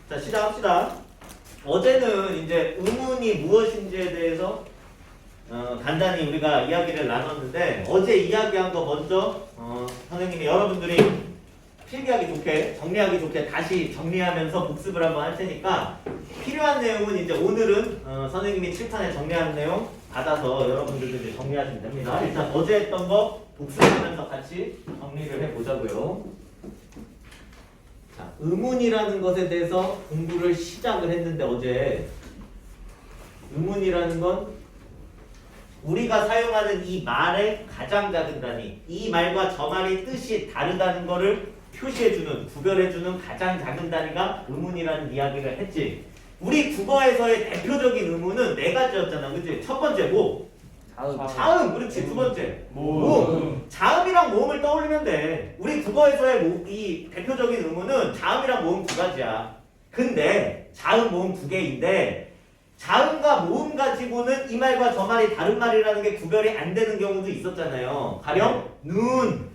자, 시작합시다. 어제는 이제 의문이 무엇인지에 대해서 간단히 우리가 이야기를 나눴는데 어제 이야기한 거 먼저 선생님이 여러분들이 필기하기 좋게 정리하기 좋게 다시 정리하면서 복습을 한번 할 테니까 필요한 내용은 이제 오늘은 선생님이 칠판에 정리한 내용 받아서 여러분들도 이제 정리하시면 됩니다. 일단 어제 했던 거 복습하면서 같이 정리를 해보자고요. 자, 의문이라는 것에 대해서 공부를 시작을 했는데 어제 의문이라는 건 우리가 사용하는 이 말의 가장 작은 단위, 이 말과 저 말이 뜻이 다르다는 것을 표시해주는, 구별해주는 가장 작은 단위가 의문이라는 이야기를 했지. 우리 국어에서의 대표적인 의문은 네 가지였잖아, 그치? 첫 번째 뭐? 자음, 그렇지. 두 번째 모음. 자음이랑 모음을 떠올리면 돼. 우리 국어에서의 이 대표적인 의문은 자음이랑 모음 두 가지야. 근데 자음, 모음 두 개인데 자음과 모음 가지고는 이 말과 저 말이 다른 말이라는 게 구별이 안 되는 경우도 있었잖아요. 가령 눈,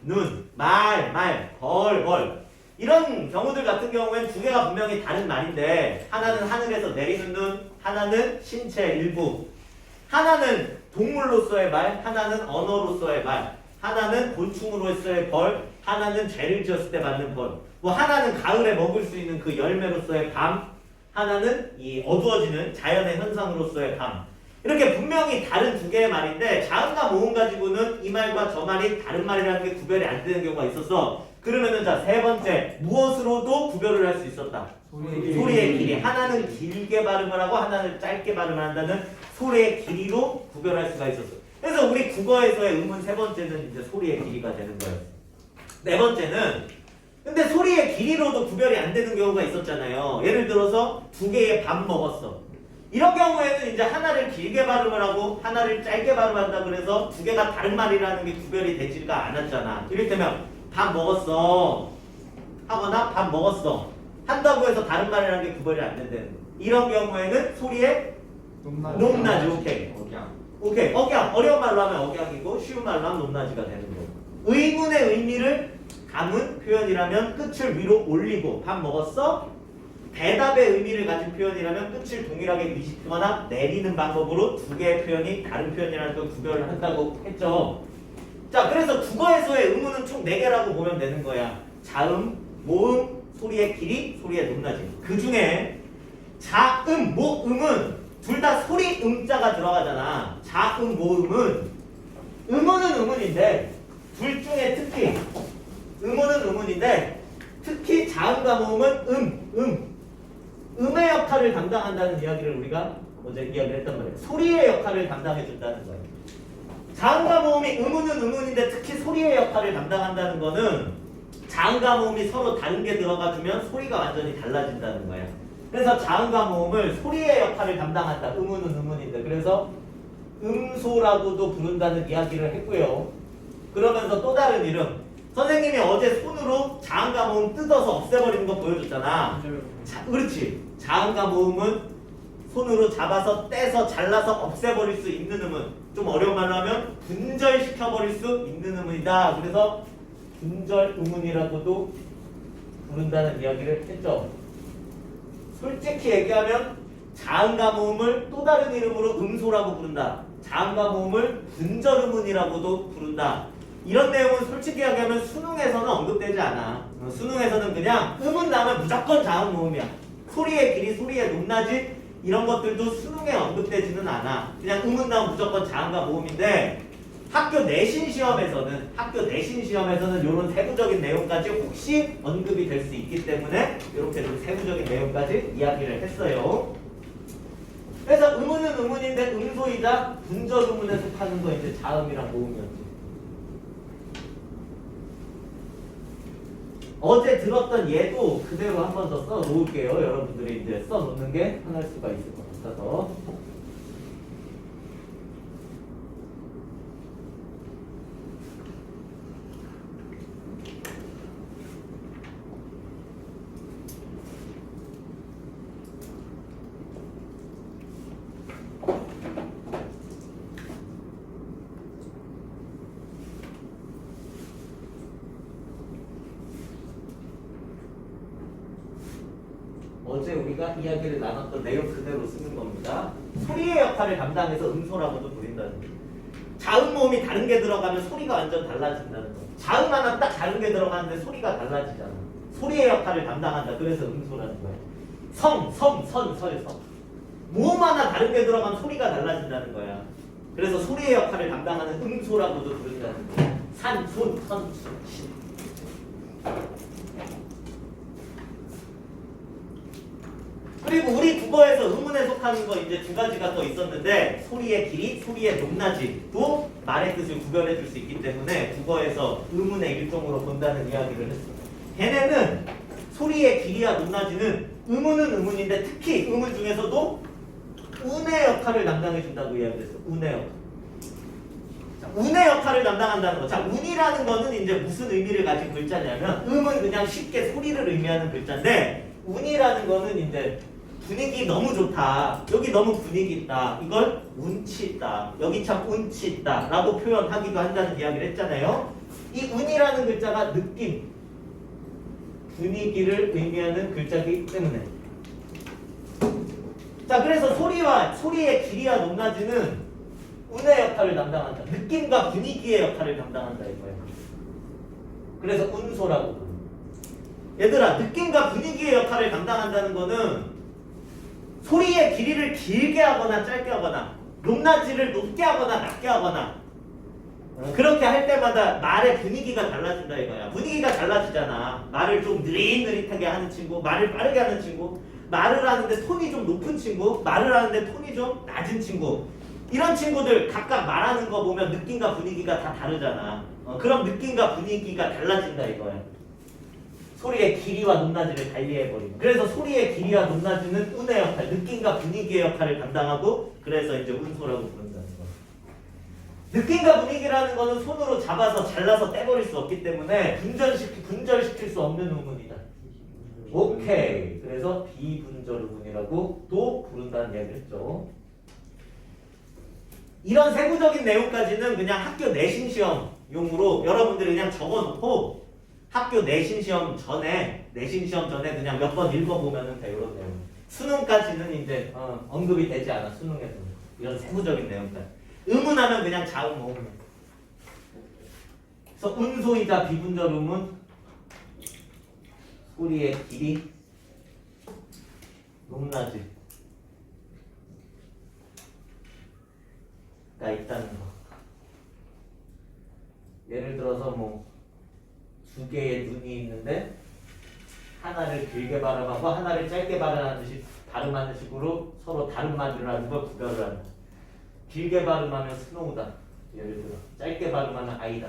말, 벌. 이런 경우들 같은 경우엔 두 개가 분명히 다른 말인데 하나는 하늘에서 내리는 눈, 하나는 신체 일부. 하나는 동물로서의 말, 하나는 언어로서의 말, 하나는 곤충으로서의 벌, 하나는 죄를 지었을 때 받는 벌. 뭐 하나는 가을에 먹을 수 있는 그 열매로서의 밤, 하나는 이 어두워지는 자연의 현상으로서의 밤. 이렇게 분명히 다른 두 개의 말인데 자음과 모음 가지고는 이 말과 저 말이 다른 말이라는 게 구별이 안 되는 경우가 있었어. 그러면은 자, 세 번째 무엇으로도 구별을 할 수 있었다. 소리의 길이. 하나는 길게 발음을 하고 하나는 짧게 발음을 한다는 소리의 길이로 구별할 수가 있었어. 그래서 우리 국어에서의 의문 세 번째는 이제 소리의 길이가 되는 거예요. 네 번째는 근데 소리의 길이로도 구별이 안 되는 경우가 있었잖아요. 예를 들어서 두 개의 밥 먹었어. 이런 경우에는 이제 하나를 길게 발음을 하고 하나를 짧게 발음한다 그래서 두 개가 다른 말이라는 게 구별이 되지가 않았잖아. 이를테면 밥 먹었어 하거나 밥 먹었어 한다고 해서 다른 말이라는 게 구별이 안 된다는 거. 이런 경우에는 소리의 높낮이. 오케이. 억양. 어려운 말로 하면 억양이고 쉬운 말로 하면 높낮이가 되는 거고. 의문의 의미를 담은 표현이라면 끝을 위로 올리고 밥 먹었어? 대답의 의미를 가진 표현이라면 끝을 동일하게 위시거나 내리는 방법으로 두 개의 표현이 다른 표현이라는 걸 구별을 한다고 했죠. 자, 그래서 국어에서의 의문은 총 4개라고 보면 되는 거야. 자음, 모음, 소리의 길이, 소리의 높낮이. 그 중에 자음, 모음은 둘 다 소리 음자가 들어가잖아. 자음, 모음은 의문은 의문인데 둘 중에 특히 의문은 의문인데 특히 자음과 모음은 음의 역할을 담당한다는 이야기를 우리가 어제 이야기를 했단 말이에요. 소리의 역할을 담당해 준다는 거예요. 자음과 모음이 의문은 의문인데 특히 소리의 역할을 담당한다는 거는 자음과 모음이 서로 다른 게 들어가주면 소리가 완전히 달라진다는 거예요. 그래서 자음과 모음을 소리의 역할을 담당한다. 의문은 의문인데 그래서 음소라고도 부른다는 이야기를 했고요. 그러면서 또 다른 이름 선생님이 어제 손으로 자음과 모음 뜯어서 없애버리는 거 보여줬잖아. 그렇지. 자음과 모음은 손으로 잡아서 떼서 잘라서 없애버릴 수 있는 음은 좀 어려운 말로 하면 분절시켜버릴 수 있는 음이다. 그래서 분절 의문이라고도 부른다는 이야기를 했죠. 솔직히 얘기하면 자음과 모음을 또 다른 이름으로 음소라고 부른다. 자음과 모음을 분절 의문이라고도 부른다. 이런 내용은 솔직히 이야기하면 수능에서는 언급되지 않아. 수능에서는 그냥 음은 나오면 무조건 자음 모음이야. 소리의 길이, 소리의 높낮이 이런 것들도 수능에 언급되지는 않아. 그냥 음은 나오면 무조건 자음과 모음인데 학교 내신 시험에서는 이런 세부적인 내용까지 혹시 언급이 될 수 있기 때문에 이렇게 좀 세부적인 내용까지 이야기를 했어요. 그래서 의문은 의문인데 음소이자 분절 의문에 속하는 거 이제 자음이랑 모음이었지. 어제 들었던 예도 그대로 한 번 더 써 놓을게요. 여러분들이 이제 써 놓는 게 편할 수가 있을 것 같아서. 어제 우리가 이야기를 나눴던 내용 그대로 쓰는 겁니다. 소리의 역할을 담당해서 음소라고도 부른다는 거예요. 자음 모음이 다른 게 들어가면 소리가 완전 달라진다는 거예요. 자음 하나 딱 다른 게 들어가는데 소리가 달라지잖아. 소리의 역할을 담당한다. 그래서 음소라는 거예요. 선, 설, 성. 모음 하나 다른 게 들어가면 소리가 달라진다는 거야. 그래서 소리의 역할을 담당하는 음소라고도 부른다는 거예요. 산, 손, 선, 신. 그리고 우리 국어에서 음운에 속하는 거 이제 두 가지가 더 있었는데 소리의 길이, 소리의 높낮이도 말의 뜻을 구별해 줄 수 있기 때문에 국어에서 음운의 일종으로 본다는 이야기를 했어요. 걔네는 소리의 길이와 높낮이는 음운은 음운인데 특히 음운 중에서도 운의 역할을 담당해 준다고 이야기했어요. 운의 역할. 자, 운의 역할을 담당한다는 거. 자, 운이라는 거는 이제 무슨 의미를 가진 글자냐면 음은 그냥 쉽게 소리를 의미하는 글자인데 운이라는 거는 이제 분위기 너무 좋다. 여기 너무 분위기 있다. 이걸 운치 있다. 여기 참 운치 있다. 라고 표현하기도 한다는 이야기를 했잖아요. 이 운이라는 글자가 느낌, 분위기를 의미하는 글자이기 때문에. 자, 그래서 소리의 길이와 높낮이는 운의 역할을 담당한다. 느낌과 분위기의 역할을 담당한다 이거예요. 그래서 운소라고 부릅니다. 얘들아, 느낌과 분위기의 역할을 담당한다는 거는 소리의 길이를 길게 하거나 짧게 하거나 높낮이를 높게 하거나 낮게 하거나 그렇게 할 때마다 말의 분위기가 달라진다 이거야. 분위기가 달라지잖아. 말을 좀 느릿느릿하게 하는 친구, 말을 빠르게 하는 친구, 말을 하는데 톤이 좀 높은 친구, 말을 하는데 톤이 좀 낮은 친구. 이런 친구들 각각 말하는 거 보면 느낌과 분위기가 다 다르잖아. 그럼 느낌과 분위기가 달라진다 이거야. 소리의 길이와 높낮이를 달리해버리고. 그래서 소리의 길이와 높낮이는 운의 역할, 느낌과 분위기의 역할을 담당하고 그래서 이제 운소라고 부른다는 거. 느낌과 분위기라는 거는 손으로 잡아서 잘라서 떼버릴 수 없기 때문에 분절시킬 수 없는 음운이다. 오케이. 그래서 비분절 음운이라고 또 부른다는 이야기를 했죠. 이런 세부적인 내용까지는 그냥 학교 내신 시험용으로 여러분들이 그냥 적어놓고 학교 내신 시험 전에 그냥 몇 번 읽어보면 돼요. 이런 내용. 수능까지는 이제 언급이 되지 않아. 수능에서는 이런 세부적인 내용까지. 음운하면 그냥 자음 모음. 그래서 운소이자 비분절 음운, 소리의 길이, 높낮이가 있다는 거. 예를 들어서 뭐 두 개의 눈이 있는데 하나를 길게 발음하고 하나를 짧게 발음하는 식으로 서로 다른 말을 하는 걸 구별을 하는. 길게 발음하면 스노우다. 예를 들어 짧게 발음하면 아이다.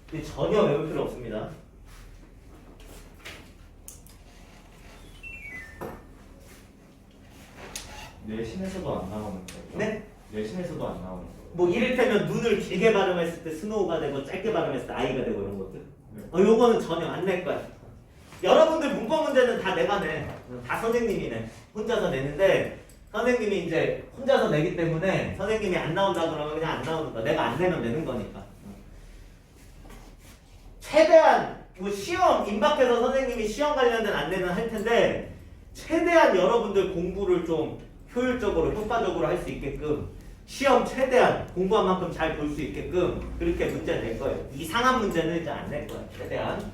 근데 전혀 외울 필요 없습니다. 내신에서도 안 나오는 거죠? 네? 내신에서도 안 나오는 거죠? 뭐 이를테면 눈을 길게 발음했을 때 스노우가 되고 짧게 발음했을 때 아이가 되고 이런 것들. 요거는 전혀 안 낼 거야. 여러분들 문법 문제는 다 내가 내. 다 선생님이 내. 혼자서 내는데 선생님이 이제 혼자서 내기 때문에 선생님이 안 나온다 그러면 그냥 안 나오는 거야. 내가 안 내면 내는 거니까. 최대한 뭐 시험 임박해서 선생님이 시험 관련된 안내는 할 텐데 최대한 여러분들 공부를 좀 효율적으로 효과적으로 할 수 있게끔 시험 최대한 공부한 만큼 잘 볼 수 있게끔 그렇게 문제 낼 거예요. 이상한 문제는 이제 안 낼 거예요. 최대한.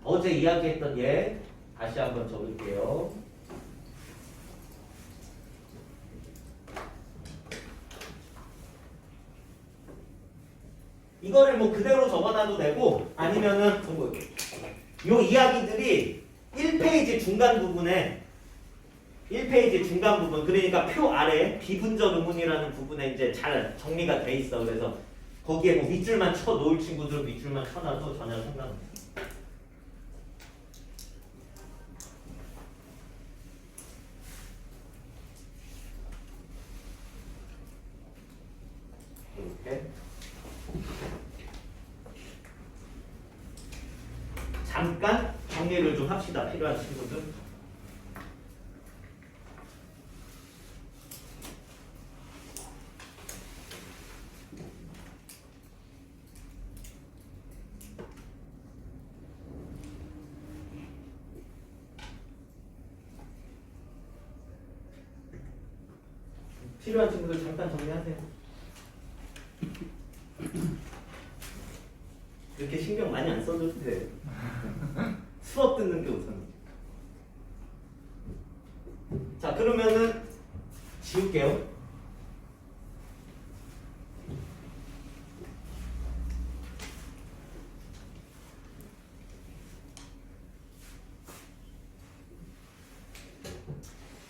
어제 이야기했던 예 다시 한번 적을게요. 이거를 뭐 그대로 적어놔도 되고 아니면은 요 이야기들이 1페이지 중간 부분에 1페이지 중간 부분 그러니까 표 아래 비분절 음운이라는 부분에 이제 잘 정리가 돼 있어. 그래서 거기에 뭐 밑줄만 쳐 놓을 친구들은 밑줄만 쳐놔도 전혀 상관없어. 이렇게 잠깐 정리를 좀 합시다. 필요한 친구들. 필요한 친구들 잠깐 정리하세요. 이렇게 신경 많이 안 써도 돼. 수업 듣는 게 우선. 자, 그러면은 지울게요.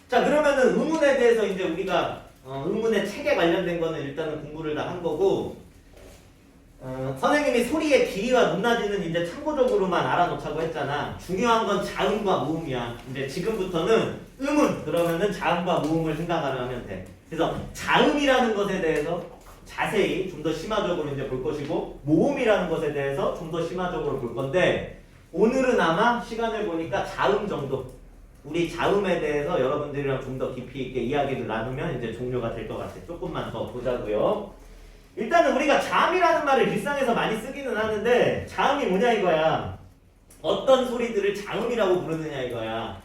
자, 그러면은 의문에 대해서 이제 우리가 의문의 책에 관련된 거는 일단은 공부를 다 한 거고, 선생님이 소리의 길이와 높낮이는 이제 참고적으로만 알아놓자고 했잖아. 중요한 건 자음과 모음이야. 이제 지금부터는 의문 그러면은 자음과 모음을 생각하면 돼. 그래서 자음이라는 것에 대해서 자세히 좀 더 심화적으로 이제 볼 것이고, 모음이라는 것에 대해서 좀 더 심화적으로 볼 건데, 오늘은 아마 시간을 보니까 자음 정도, 우리 자음에 대해서 여러분들이랑 좀 더 깊이 있게 이야기를 나누면 이제 종료가 될 것 같아. 조금만 더 보자고요. 일단은 우리가 자음이라는 말을 일상에서 많이 쓰기는 하는데, 자음이 뭐냐 이거야. 어떤 소리들을 자음이라고 부르느냐 이거야.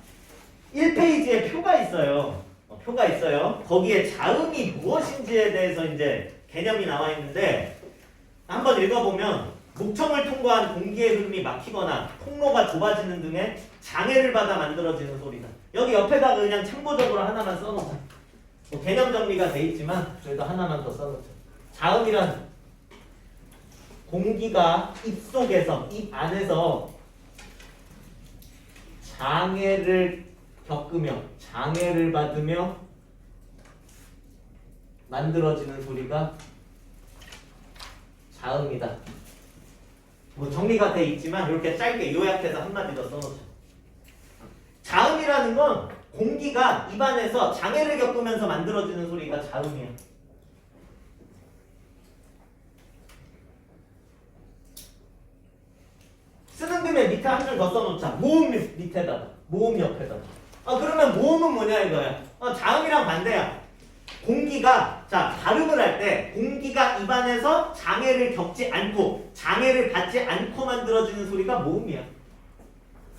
1페이지에 표가 있어요. 표가 있어요. 거기에 자음이 무엇인지에 대해서 이제 개념이 나와 있는데, 한번 읽어보면 목청을 통과한 공기의 흐름이 막히거나 통로가 좁아지는 등의 장애를 받아 만들어지는 소리다. 여기 옆에다가 그냥 참고적으로 하나만 써놓자. 개념 정리가 돼 있지만 그래도 하나만 더 써놓자. 자음이란 공기가 입 속에서, 입 안에서 장애를 겪으며 장애를 받으며 만들어지는 소리가 자음이다. 뭐 정리가 돼 있지만 이렇게 짧게 요약해서 한마디 더 써놓자. 자음이라는 건 공기가 입안에서 장애를 겪으면서 만들어지는 소리가 자음이야. 쓰는 김에 밑에 한 줄 더 써놓자. 모음 밑에다가, 모음 옆에다가. 그러면 모음은 뭐냐 이거야. 자음이랑 반대야. 공기가, 자, 발음을 할 때 공기가 입안에서 장애를 겪지 않고 장애를 받지 않고 만들어지는 소리가 모음이야.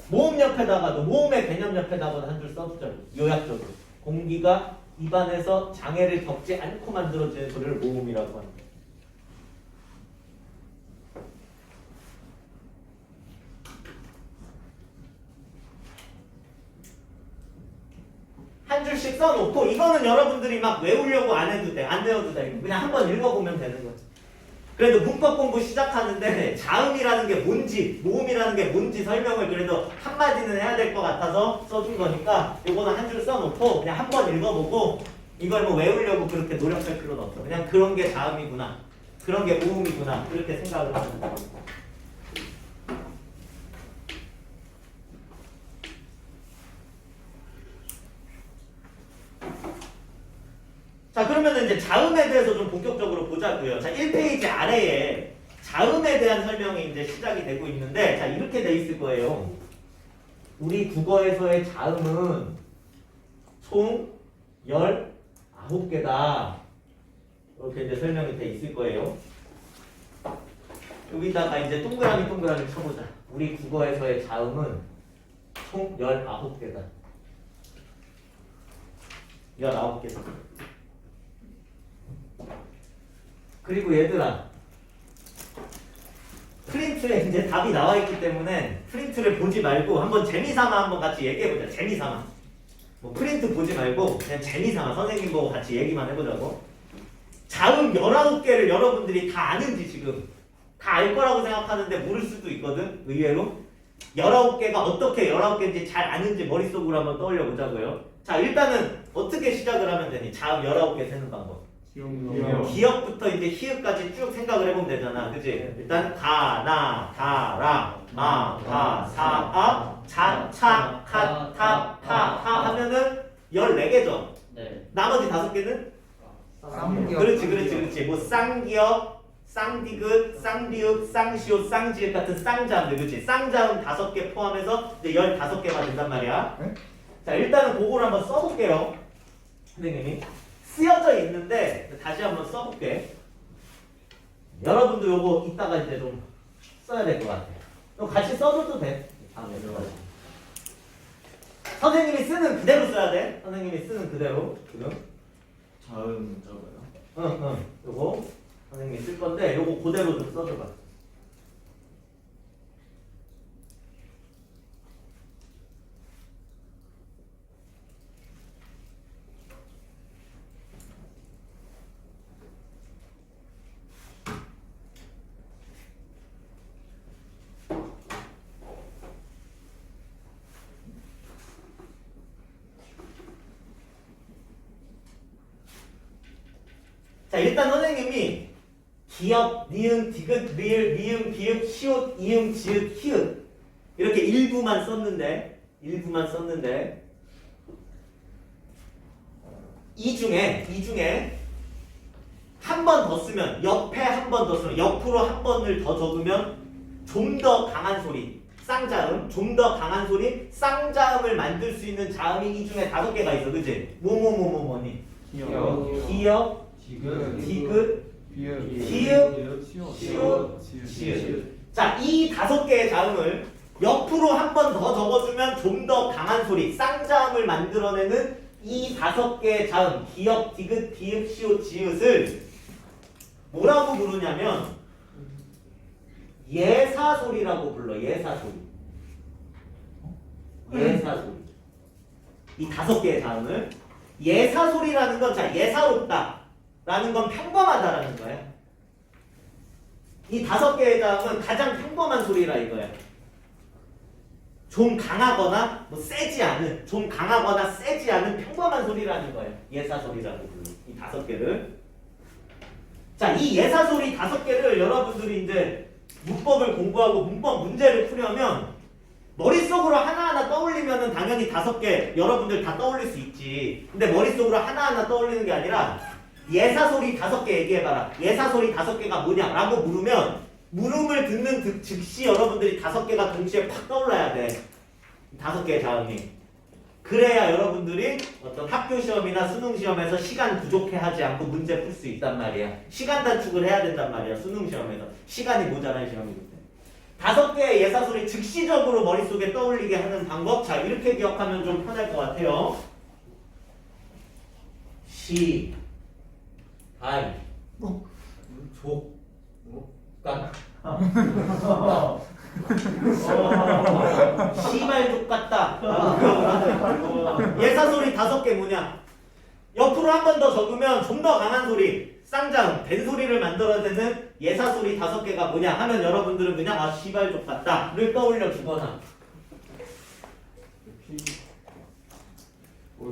모음 옆에다가도, 모음의 개념 옆에다가도 한 줄 써주자고. 요약적으로. 공기가 입안에서 장애를 겪지 않고 만들어지는 소리를 모음이라고 합니다. 한 줄씩 써놓고, 이거는 여러분들이 막 외우려고 안 해도 돼. 안 외워도 돼. 그냥 한번 읽어보면 되는 거지. 그래도 문법 공부 시작하는데 자음이라는 게 뭔지, 모음이라는 게 뭔지 설명을 그래도 한마디는 해야 될 것 같아서 써준 거니까 이거는 한 줄 써놓고 그냥 한번 읽어보고, 이걸 뭐 외우려고 그렇게 노력할 필요는 없어. 그냥 그런 게 자음이구나, 그런 게 모음이구나, 그렇게 생각을 하면 돼. 자, 그러면 이제 자음에 대해서 좀 본격적으로 보자고요. 자, 1페이지 아래에 자음에 대한 설명이 이제 시작이 되고 있는데, 자, 이렇게 돼 있을 거예요. 우리 국어에서의 자음은 총 19개다. 이렇게 이제 설명이 돼 있을 거예요. 여기다가 이제 동그라미 쳐보자. 우리 국어에서의 자음은 총 19개다. 19개다. 그리고 얘들아, 프린트에 이제 답이 나와 있기 때문에 프린트를 보지 말고 한번 재미삼아 한번 같이 얘기해보자. 재미삼아. 뭐 프린트 보지 말고 그냥 재미삼아 선생님 보고 같이 얘기만 해보자고. 자음 19개를 여러분들이 다 아는지 지금 다 알 거라고 생각하는데 모를 수도 있거든. 의외로 19개가 어떻게 19개인지 잘 아는지 머릿속으로 한번 떠올려 보자고요. 자, 일단은 어떻게 시작을 하면 되니? 자음 19개 세는 방법. 기역부터 이제 히읗까지 쭉 생각을 해보면 되잖아. 그치? 일단 가, 나, 다, 라, 마, 가, 사, 아, 자, 차, 카, 타, 파, 하 하면은 14개죠. 네. 나머지 5개는? 쌍기역. 그렇지. 뭐 쌍기역, 쌍디귿, 쌍디읍, 쌍시옷, 쌍지읒 같은 쌍자음들. 그치? 쌍자음 5개 포함해서 이제 15개가 된단 말이야. 네? 자, 일단은 그거를 한번 써볼게요. 선생님이. 쓰여져 있는데 다시 한번 써볼게. 여러분도 요거 이따가 이제 좀 써야 될 것 같아. 이거 같이 써줘도 돼. 다음에 선생님이 쓰는 그대로 써야 돼. 선생님이 쓰는 그대로 지금. 자음 적어요. 응. 요거 선생님이 쓸 건데 요거 그대로 좀 써줘봐. 자, 일단 선생님이 기역, 니은, 디귿, 리을, 미음, 비읍, 시옷, 이응, 지읒, 히읗 이렇게 일부만 썼는데 이 중에 한 번 더 쓰면 옆에 한 번 더 쓰면 옆으로 한 번을 더 적으면 좀 더 강한 소리 쌍자음 좀 더 강한 소리 쌍자음을 만들 수 있는 자음이 이 중에 5개가 있어 그치? 뭐니? 기역 디귿, 비읍, 시옷, 지읒. 자, 이 5개의 자음을 옆으로 한 번 더 적어주면 좀 더 강한 소리, 쌍자음을 만들어내는 이 5개의 자음, 기역, 디귿, 비읍, 시옷, 지읒을 뭐라고 부르냐면 예사소리라고 불러. 예사소리. 이 5개의 자음을 예사소리라는 건 자, 예사롭다. 라는 건 평범하다라는 거야. 이 5개의 자음은 가장 평범한 소리라 이거야. 좀 강하거나 뭐 세지 않은, 좀 강하거나 세지 않은 평범한 소리라는 거야. 예사소리라고 불러. 이 5개를. 자, 이 예사소리 5개를 여러분들이 이제 문법을 공부하고 문법 문제를 풀려면 머릿속으로 하나하나 떠올리면은 당연히 5개 여러분들 다 떠올릴 수 있지. 근데 머릿속으로 하나하나 떠올리는 게 아니라 예사소리 5개 얘기해봐라. 예사소리 5개가 뭐냐라고 물으면 물음을 듣는 즉시 여러분들이 5개가 동시에 팍 떠올라야 돼. 5개의 자음이. 그래야 여러분들이 어떤 학교 시험이나 수능 시험에서 시간 부족해하지 않고 문제 풀 수 있단 말이야. 시간 단축을 해야 된단 말이야. 수능 시험에서 시간이 모자란 시험이기 때문에. 5개의 예사소리 즉시적으로 머릿속에 떠올리게 하는 방법. 자, 이렇게 기억하면 좀 편할 것 같아요. 시 발, 족, 간. 시발족 같다. 예사소리 5개 뭐냐? 옆으로 한 번 더 적으면 좀 더 강한 소리, 쌍자음, 된소리를 만들어내는 예사소리 5개가 뭐냐 하면 여러분들은 그냥 아 시발족 같다를 떠올려 주거나.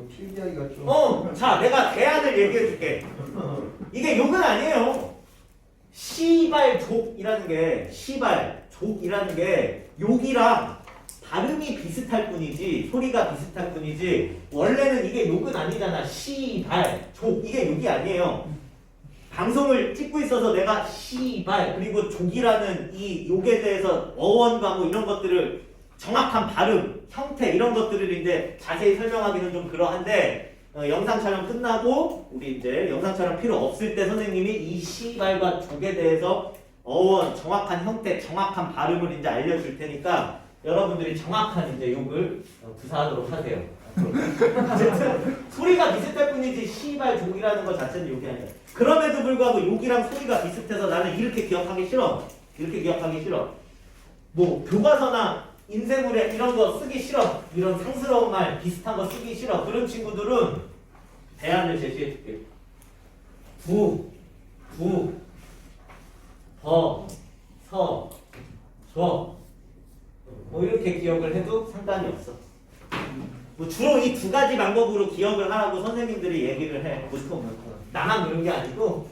필기하기가 좀. 자, 내가 대안을 얘기해 줄게. 이게 욕은 아니에요. 시발족이라는 게 욕이랑 발음이 비슷할 뿐이지 소리가 비슷할 뿐이지 원래는 이게 욕은 아니잖아. 시발족 이게 욕이 아니에요. 방송을 찍고 있어서 내가 시발 그리고 족이라는 이 욕에 대해서 어원과 뭐 이런 것들을 정확한 발음, 형태 이런 것들을 이제 자세히 설명하기는 좀 그러한데 영상 촬영 끝나고 우리 이제 영상 촬영 필요 없을 때 선생님이 이 시발과 족에 대해서 어원, 정확한 형태, 정확한 발음을 이제 알려줄 테니까 여러분들이 정확한 이제 욕을 구사하도록 하세요. 어쨌든 소리가 비슷할 뿐이지 시발 족이라는 것 자체는 욕이 아니야. 그럼에도 불구하고 욕이랑 소리가 비슷해서 나는 이렇게 기억하기 싫어. 뭐 교과서나 인쇄물에 이런 거 쓰기 싫어. 이런 상스러운 말 비슷한 거 쓰기 싫어. 그런 친구들은 대안을 제시해 줄게. 뭐 이렇게 기억을 해도 상관이 없어. 뭐 주로 이 2가지 방법으로 기억을 하라고 선생님들이 얘기를 해. 보통 나만 그런 게 아니고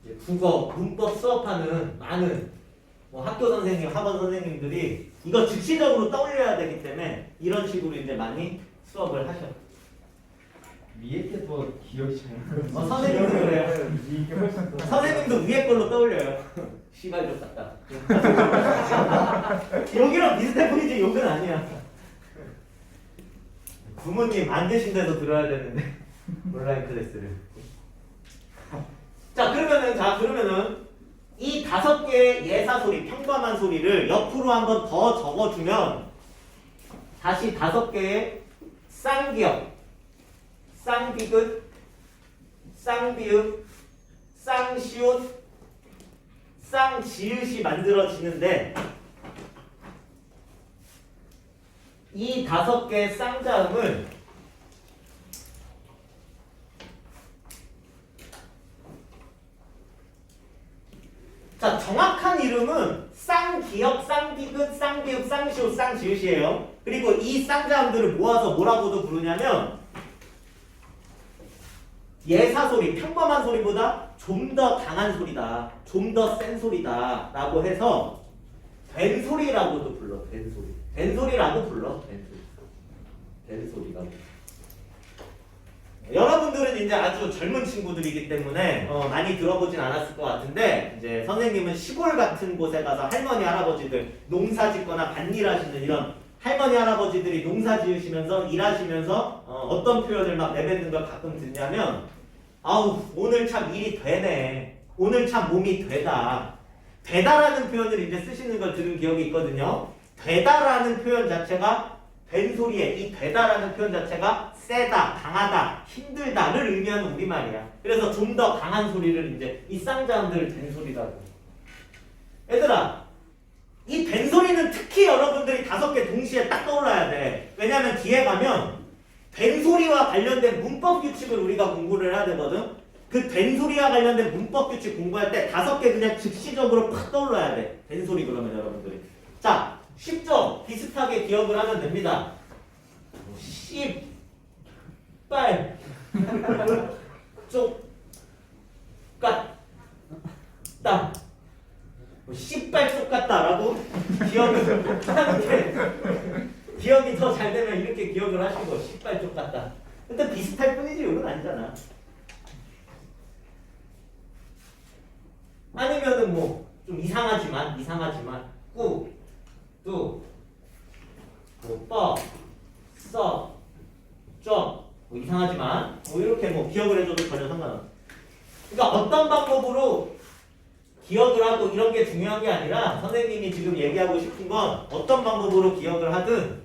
이제 국어, 문법 수업하는 많은 뭐 학교 선생님, 학원 선생님들이 이거 즉시적으로 떠올려야 되기 때문에 이런 식으로 이제 많이 수업을 하셔. 위에 게 더 기억이 잘 나요. 선생님도 그래요. 이게 훨씬 더. 선생님도 위에 걸로 떠올려요. 시발족 같다. 여기랑 비슷해 보이지 욕은 아니야. 부모님 안 계신 데서 들어야 되는데 온라인 클래스를. 자 그러면은 이 5개의 예사소리, 평범한 소리를 옆으로 한번 더 적어주면 다시 5개의 쌍기역, 쌍디귿, 쌍비읍, 쌍시옷, 쌍지읒이 만들어지는데 이 5개의 쌍자음을 자, 정확한 이름은 쌍기역, 쌍디귿, 쌍비읍, 쌍시옷, 쌍지읒이에요. 그리고 이 쌍자음들을 모아서 뭐라고도 부르냐면 예사소리, 평범한 소리보다 좀 더 강한 소리다, 좀 더 센 소리다 라고 해서 된소리라고도 불러. 된소리. 된소리라고 불러. 된소리. 된소리가. 여러분들은 이제 아주 젊은 친구들이기 때문에 많이 들어보진 않았을 것 같은데 이제 선생님은 시골 같은 곳에 가서 할머니 할아버지들 농사 짓거나 밭일하시는 이런 할머니 할아버지들이 농사 지으시면서 일하시면서 어떤 표현을 막 내뱉는 걸 가끔 듣냐면 아우 오늘 참 일이 되네, 오늘 참 몸이 되다. 되다라는 표현을 이제 쓰시는 걸 들은 기억이 있거든요. 되다라는 표현 자체가 된소리에 이 되다라는 표현 자체가 세다, 강하다, 힘들다를 의미하는 우리말이야. 그래서 좀 더 강한 소리를 이제 이 쌍자음들을 된소리라고. 얘들아, 이 된소리는 특히 여러분들이 5개 동시에 딱 떠올라야 돼. 왜냐면 뒤에 가면 된소리와 관련된 문법 규칙을 우리가 공부를 해야 되거든. 그 된소리와 관련된 문법 규칙 공부할 때 5개 그냥 즉시적으로 팍 떠올라야 돼. 된소리 그러면 여러분들이. 자, 쉽죠? 비슷하게 기억을 하면 됩니다. 씨발 쪽같다. 씨발 쪽같다라고 기억을 하는 게 기억이 더 잘 되면 이렇게 기억을 하시고 씨발 쪽같다. 근데 비슷할 뿐이지 이건 아니잖아. 아니면은 뭐 좀 이상하지만 꾸, 뚜, 뭐, 뻐, 써, 쩌, 뭐 이상하지만 뭐 이렇게 뭐 기억을 해줘도 전혀 상관없어. 그러니까 어떤 방법으로 기억을 하고 이런 게 중요한 게 아니라 선생님이 지금 얘기하고 싶은 건 어떤 방법으로 기억을 하든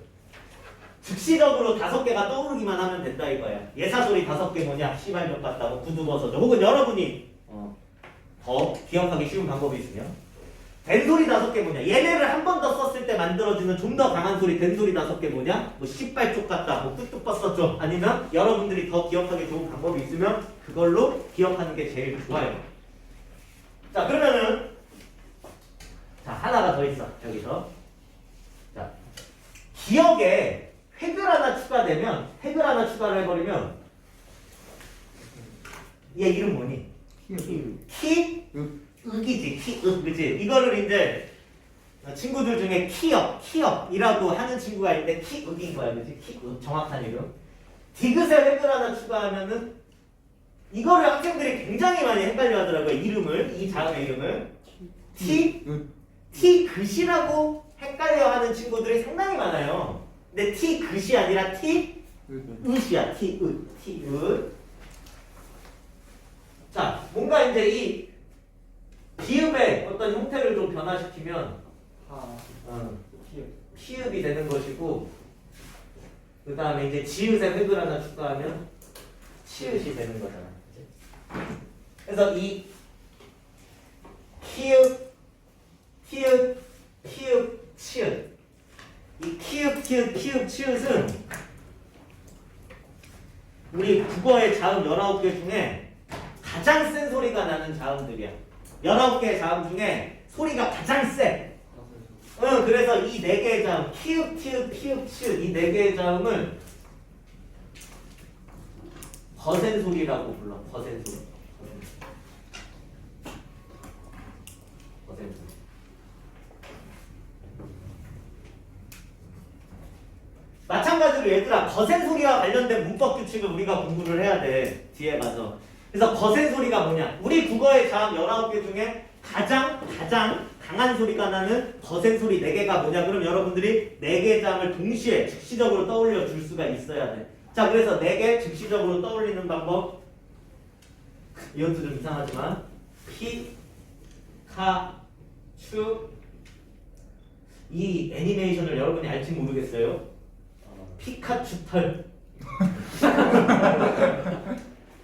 즉시적으로 5개가 떠오르기만 하면 된다 이거야. 예사소리 5개 뭐냐? 씨발적 같다고 구두벗어져. 혹은 여러분이 더 기억하기 쉬운 방법이 있으면 된소리 5개 뭐냐? 얘네를 한 번 더 썼을 때 만들어지는 좀 더 강한 소리 된소리 5개 뭐냐? 뭐 씨발쪽 같다, 뭐 뚝뚝 아니면 여러분들이 더 기억하기 좋은 방법이 있으면 그걸로 기억하는 게 제일 좋아요. 자, 그러면은 자, 하나가 더 있어. 여기서. 자, 기억에 획을 하나 추가되면 획을 하나 추가를 해버리면 얘 이름 뭐니? 키? 윽이지. 키윽. 그치? 이거를 이제 친구들 중에 키역이라고 하는 친구가 있는데 키윽인 거야. 그치? 키윽. 정확한 이름. 디귿에 획을 하나 추가하면은 이거를 학생들이 굉장히 많이 헷갈려 하더라고요. 이름을. 이 자음의 이름을. 티귿이라고 헷갈려 하는 친구들이 상당히 많아요. 근데 티귿이 아니라 티읒이야. 티읒. 자, 뭔가 이제 이 비읍의 어떤 형태를 좀 변화시키면 피읍이 되는 것이고, 그 다음에 이제 지읒에 획을 하나 추가하면 치읒이 되는 거잖아. 그래서 이 키읔, 티읒, 피읒, 치읒, 이 키읔, 티읒, 피읒, 치읒은 우리 국어의 자음 19개 중에 가장 센 소리가 나는 자음들이야. 19개의 자음 중에 소리가 가장 세. 그래서 이 4개의 자음, 키읔, 티읒, 피읒, 치읒, 이 4개의 자음을 거센 소리라고 불러. 거센 소리. 거센 소리. 마찬가지로 얘들아, 거센 소리와 관련된 문법 규칙을 우리가 공부를 해야 돼. 뒤에 가서. 그래서 거센 소리가 뭐냐? 우리 국어의 자음 19개 중에 가장 강한 소리가 나는 거센 소리 4개가 뭐냐? 그럼 여러분들이 4개의 자음을 동시에 즉시적으로 떠올려 줄 수가 있어야 돼. 자, 그래서 4개 즉시적으로 떠올리는 방법. 이것도 좀 이상하지만 피, 카, 추. 이 애니메이션을 여러분이 알지 모르겠어요. 피카츄 털.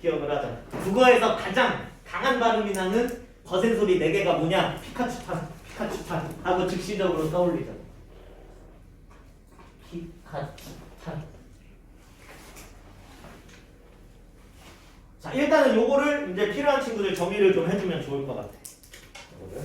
기억을 하자. 국어에서 가장 강한 발음이 나는 거센 소리 4개가 뭐냐? 피카츄탄, 피카츄탄 하고 즉시적으로 떠올리자. 피카츄탄. 자, 일단은 요거를 이제 필요한 친구들 정리를 좀 해주면 좋을 것 같아. 요거를.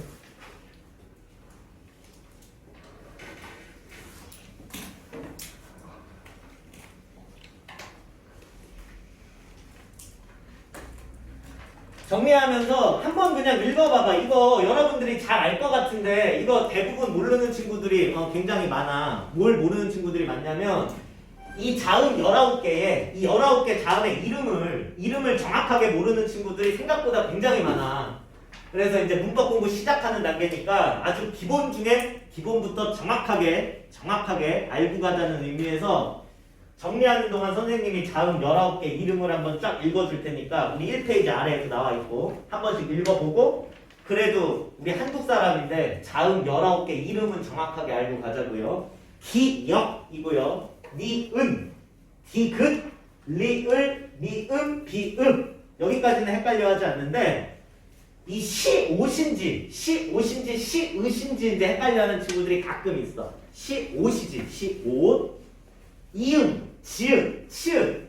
정리하면서 한번 그냥 읽어봐봐. 이거 여러분들이 잘 알 것 같은데 이거 대부분 모르는 친구들이 굉장히 많아. 뭘 모르는 친구들이 많냐면 이 자음 19개에 이 19개 자음의 이름을 정확하게 모르는 친구들이 생각보다 굉장히 많아. 그래서 이제 문법 공부 시작하는 단계니까 아주 기본 중에 기본부터 정확하게 알고 가자는 의미에서 정리하는 동안 선생님이 자음 19개 이름을 한번 쫙 읽어줄 테니까 우리 1페이지 아래에도 나와 있고 한 번씩 읽어보고 그래도 우리 한국 사람인데 자음 19개 이름은 정확하게 알고 가자고요. 기역이고요. 니은, 디귿, 리을, 미음, 비음 여기까지는 헷갈려 하지 않는데 이 시옷인지 시으신지 이제 헷갈려하는 친구들이 가끔 있어. 시옷이지 시옷 이응, 지읒, 치읒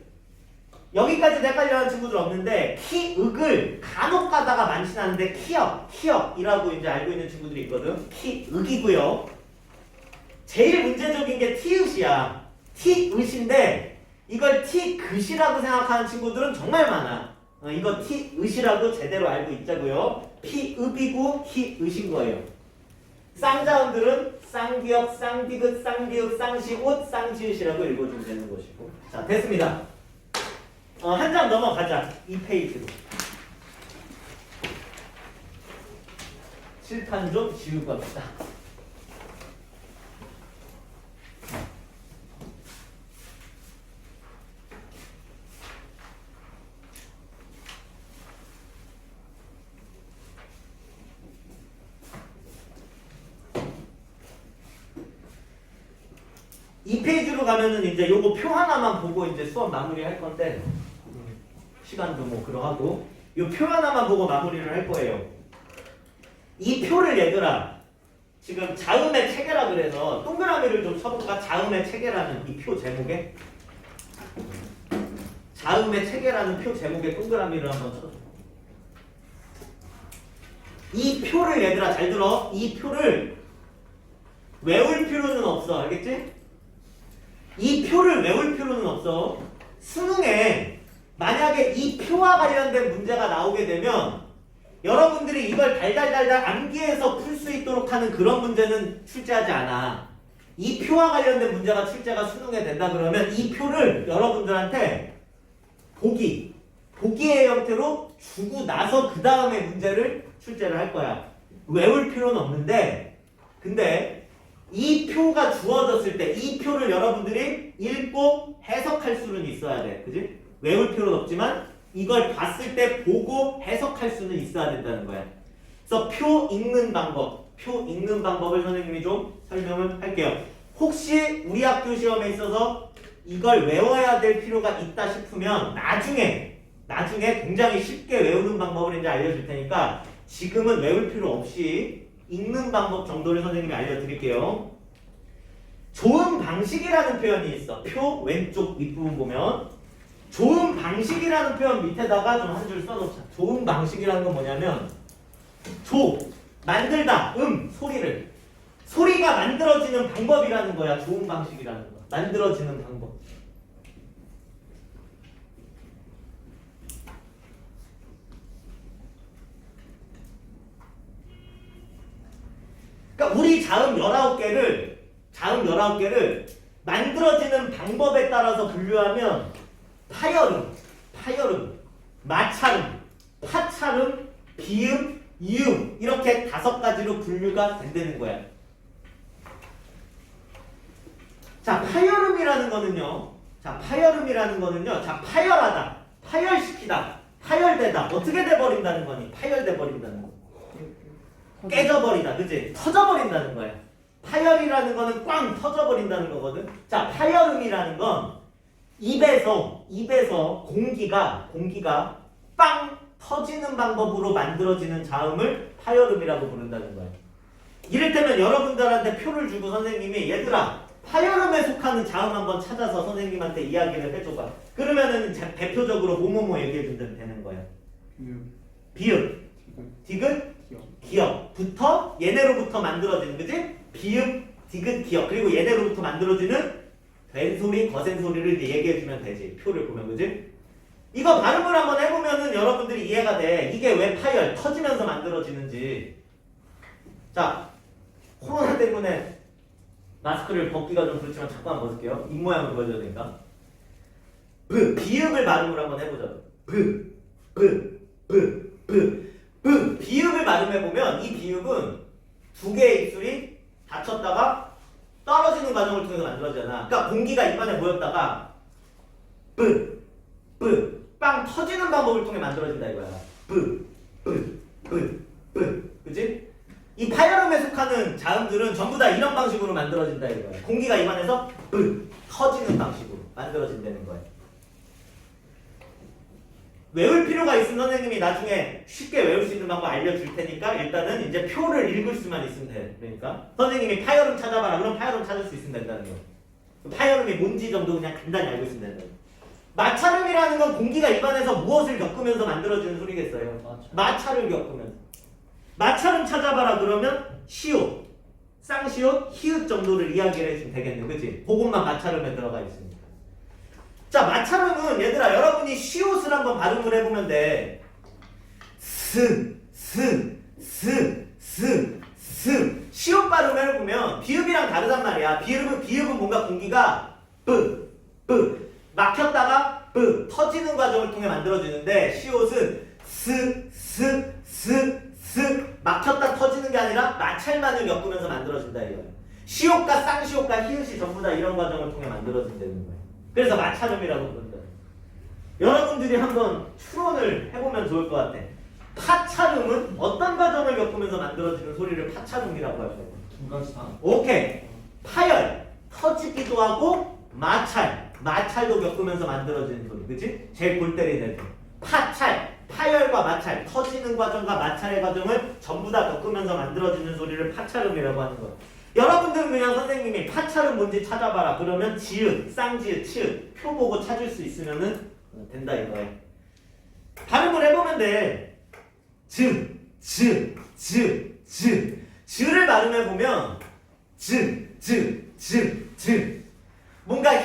여기까지 헷갈려하는 친구들 없는데 키읔을 간혹 가다가 많진 않은데 키역이라고 이제 알고 있는 친구들이 있거든. 키읔이고요. 제일 문제적인 게 티읕이야. 티읕인데 이걸 티귿이라고 생각하는 친구들은 정말 많아. 이거 티읕이라고 제대로 알고 있자고요. 피읍이고 키읒인 거예요. 쌍자음들은 쌍기역, 쌍디귿, 쌍디읍, 쌍시옷, 쌍지읒이라고 읽어주면 되는 것이고. 자, 됐습니다. 한 장 넘어가자. 2페이지로. 칠판 좀 지우고 갑시다. 이 페이지로 가면은 이제 요거 표 하나만 보고 이제 수업 마무리 할 건데 시간도 뭐 그러하고 요 표 하나만 보고 마무리를 할 거예요. 이 표를 얘들아 지금 자음의 체계라 그래서 동그라미를 좀 쳐볼까? 자음의 체계라는 이 표 제목에 자음의 체계라는 표 제목에 동그라미를 한번 쳐줘. 이 표를 얘들아 잘 들어. 이 표를 외울 필요는 없어. 알겠지? 이 표를 외울 필요는 없어. 수능에 만약에 이 표와 관련된 문제가 나오게 되면 여러분들이 이걸 달달달달 암기해서 풀 수 있도록 하는 그런 문제는 출제하지 않아. 이 표와 관련된 문제가 출제가 수능에 된다 그러면 이 표를 여러분들한테 보기의 형태로 주고 나서 그 다음에 문제를 출제를 할 거야. 외울 필요는 없는데 근데 이 표가 주어졌을 때 이 표를 여러분들이 읽고 해석할 수는 있어야 돼. 그지? 외울 필요는 없지만 이걸 봤을 때 보고 해석할 수는 있어야 된다는 거야. 그래서 표 읽는 방법을 선생님이 좀 설명을 할게요. 혹시 우리 학교 시험에 있어서 이걸 외워야 될 필요가 있다 싶으면 나중에 굉장히 쉽게 외우는 방법을 이제 알려줄 테니까 지금은 외울 필요 없이 읽는 방법 정도를 선생님이 알려드릴게요. 좋은 방식이라는 표현이 있어. 표 왼쪽 윗부분 보면 좋은 방식이라는 표현 밑에다가 좀 한 줄 써놓자. 좋은 방식이라는 건 뭐냐면 만들다, 소리를 소리가 만들어지는 방법이라는 거야. 좋은 방식이라는 거. 만들어지는 방법. 그러니까 우리 자음 19개를 만들어지는 방법에 따라서 분류하면 파열음, 마찰음, 파찰음, 비음, 이음 이렇게 5가지로 분류가 된다는 거야. 자, 파열음이라는 거는요. 파열하다, 파열시키다, 파열되다. 어떻게 돼버린다는 거니? 파열돼 버린다는 거. 깨져버리다, 그치? 터져버린다는 거야. 파열이라는 거는 꽝 터져버린다는 거거든. 자, 파열음이라는 건 입에서 공기가 빵 터지는 방법으로 만들어지는 자음을 파열음이라고 부른다는 거예요. 이를테면 여러분들한테 표를 주고 선생님이 얘들아 파열음에 속하는 자음 한번 찾아서 선생님한테 이야기를 해줘봐. 그러면은 대표적으로 뭐뭐뭐 얘기해주면 되는 거예요. 비읍, 디귿, 기역부터 얘네로부터 만들어지는 그지? 비읍, 디귿, 기역 그리고 얘네로부터 만들어지는 된소리, 거센소리를 이제 얘기해주면 되지. 표를 보면 그지? 이거 발음을 한번 해보면은 여러분들이 이해가 돼. 이게 왜 파열, 터지면서 만들어지는지. 자, 코로나 때문에 마스크를 벗기가 좀 그렇지만 잠깐만 벗을게요. 입모양을 보여줘야 되니까. 비읍을 발음을 한번 해보자. 비읍을 발음해보면 이 비읍은 두 개의 입술이 닫혔다가 떨어지는 과정을 통해서 만들어지잖아. 그러니까 공기가 입안에 모였다가 빵 터지는 방법을 통해 만들어진다 이거야. 그치? 이 파열음에 속하는 자음들은 전부 다 이런 방식으로 만들어진다 이거야. 공기가 입안에서 터지는 방식으로 만들어진다는 거야. 외울 필요가 있으면 선생님이 나중에 쉽게 외울 수 있는 방법 알려줄 테니까 일단은 이제 표를 읽을 수만 있으면 돼. 그러니까 선생님이 파열음 찾아봐라. 그럼 파열음 찾을 수 있으면 된다는 거. 파열음이 뭔지 정도 그냥 간단히 알고 있으면 된다. 마찰음이라는 건 공기가 입안에서 무엇을 겪으면서 만들어지는 소리겠어요. 마찰을 겪으면서. 마찰음 찾아봐라 그러면 시옷, 쌍시옷, 히읗 정도를 이야기를 해주면 되겠네. 그치? 그것만 마찰음에 들어가 있습니다. 자, 마찰음은 얘들아 여러분이 시옷을 한번 발음을 해보면 돼. 시옷 발음을 해보면 비읍이랑 다르단 말이야. 비읍은 뭔가 공기가 막혔다가 터지는 과정을 통해 만들어지는데 시옷은 막혔다 터지는 게 아니라 마찰만을 겪으면서 만들어진다 이거예요. 시옷과 쌍시옷과 히읗이 전부 다 이런 과정을 통해 만들어진다는 거예요. 그래서 마찰음이라고 부른다. 여러분들이 한번 추론을 해보면 좋을 것 같아. 파찰음은 어떤 과정을 겪으면서 만들어지는 소리를 파찰음이라고 할 거예요. 두 가지 다. 오케이. 파열, 터지기도 하고 마찰도 겪으면서 만들어지는 소리. 그치? 제일 골 때리는 애들. 파열과 마찰, 터지는 과정과 마찰의 과정을 전부 다 겪으면서 만들어지는 소리를 파찰음이라고 하는 거예요. 여러분들은 그냥 선생님이 파찰은 뭔지 찾아봐라. 그러면 지읒, 쌍지읒, 치읒 표 보고 찾을 수 있으면은 된다 이거예요. 발음을 해보면 돼. 즈를 발음해보면 뭔가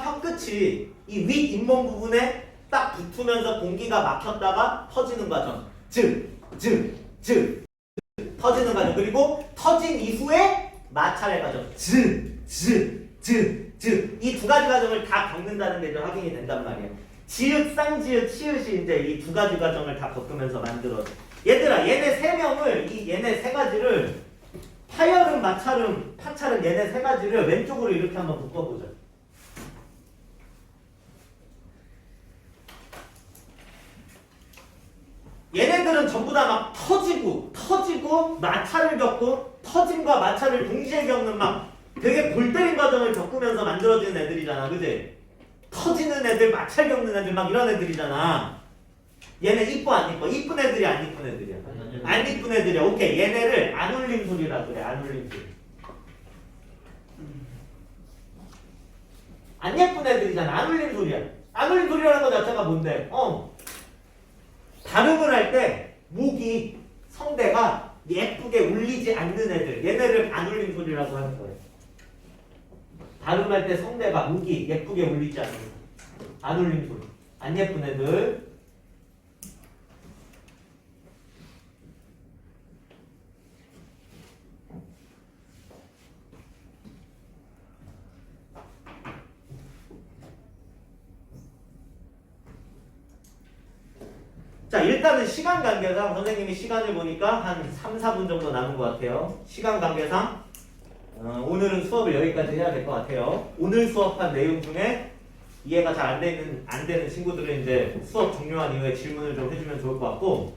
혀끝이 이 윗 잇몸 부분에 딱 붙으면서 공기가 막혔다가 터지는 과정. 터지는 과정. 그리고 터진 이후에 마찰의 과정. 이 두 가지 과정을 다 겪는다는 게 확인이 된단 말이에요. 지읒, 쌍지읒, 치읒이 이제 이 두 가지 과정을 다 겪으면서 만들어. 얘들아, 얘네 세 가지를 파열음, 마찰음, 파찰음 얘네 세 가지를 왼쪽으로 이렇게 한번 묶어보자. 얘네들은 전부 다 막 터지고 마찰을 겪고 터짐과 마찰을 동시에 겪는 막 되게 골 때린 과정을 겪으면서 만들어지는 애들이잖아. 그지? 터지는 애들, 마찰 겪는 애들 막 이런 애들이잖아. 얘네 이뻐 안 이뻐? 이쁜 애들이 안 이쁜 애들이야? 안 이쁜 애들이야. 오케이. 얘네를 안 울림 소리라 그래. 안 울림 소리. 안 예쁜 애들이잖아. 안 울림 소리야. 안 울림 소리라는 거 자체가 뭔데? 발음을 할 때 목이 성대가 예쁘게 울리지 않는 애들 얘네를 안 울림 소리라고 하는 거예요. 발음할 때 성대가 목이 예쁘게 울리지 않는 안 울림 소리. 안 예쁜 애들. 자, 일단은 시간 관계상 선생님이 시간을 보니까 한 3, 4분 정도 남은 것 같아요. 시간 관계상 오늘은 수업을 여기까지 해야 될 것 같아요. 오늘 수업한 내용 중에 이해가 잘 안 되는 친구들은 이제 수업 종료한 이후에 질문을 좀 해주면 좋을 것 같고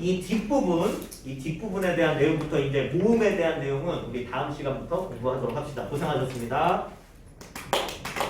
이 뒷부분에 대한 내용부터 이제 모음에 대한 내용은 우리 다음 시간부터 공부하도록 합시다. 고생하셨습니다.